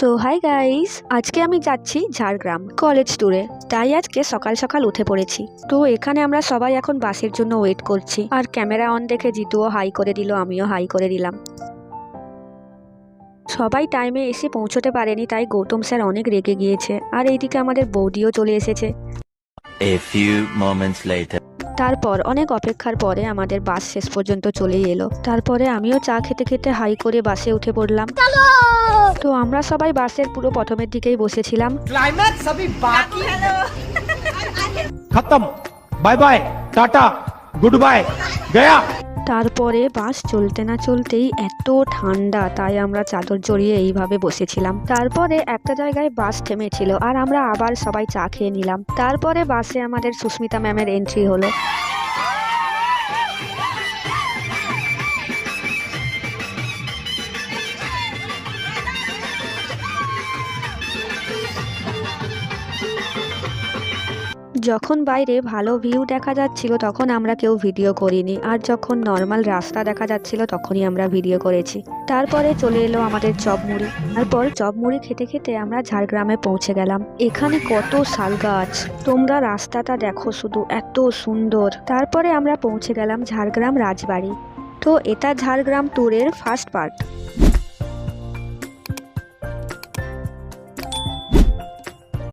So hi guys, আজকে আমি যাচ্ছি ঝাড়গ্রাম কলেজ ট্যুরে। তাই আজকে সকাল সকাল উঠে পড়েছি। তো এখানে আমরা সবাই এখন বাসের জন্য ওয়েট করছি। আর ক্যামেরা অন দেখে জিতুও হাই করে দিল, আমিও হাই করে দিলাম। সবাই টাইমে এসে পৌঁছতে পারেনি, তাই গৌতম স্যার অনেক রেগে গিয়েছে। আর এইদিকে আমাদের বৌদিও চলে এসেছে। A few moments later. তারপর অনেক অপেক্ষার পরে আমাদের বাস শেষ পর্যন্ত চলেই এলো। তারপরে আমিও চা খেতে খেতে হাই করে বাসে উঠে পড়লাম। তো আমরা সবাই বাসের পুরো প্রথমের দিকেই বসেছিলাম। क्लाइमैक्स अभी बाकी है। खत्म, बाय बाय, टाटा, गुड बाय, गया। তারপরে বাস চলতে না চলতেই এত ঠান্ডা, তাই আমরা চাদর জড়িয়ে এইভাবে বসেছিলাম। তারপরে একটা জায়গায় বাস থেমেছিল আর আমরা আবার সবাই চা খেয়ে নিলাম। তারপরে বাসে আমাদের সুস্মিতা ম্যামের এন্ট্রি হলো। যখন বাইরে ভালো ভিউ দেখা যাচ্ছিল তখন আমরা কেউ ভিডিও করিনি, আর যখন নর্মাল রাস্তা দেখা যাচ্ছিল তখনই আমরা ভিডিও করেছি। তারপরে চলে এলো আমাদের চপ মুড়ি। তারপর চপ মুড়ি খেতে খেতে আমরা ঝাড়গ্রামে পৌঁছে গেলাম। এখানে কত শাল গাছ, তোমরা রাস্তাটা দেখো শুধু, এত সুন্দর। তারপরে আমরা পৌঁছে গেলাম ঝাড়গ্রাম রাজবাড়ি। তো এটা ঝাড়গ্রাম ট্যুরের ফার্স্ট পার্ট।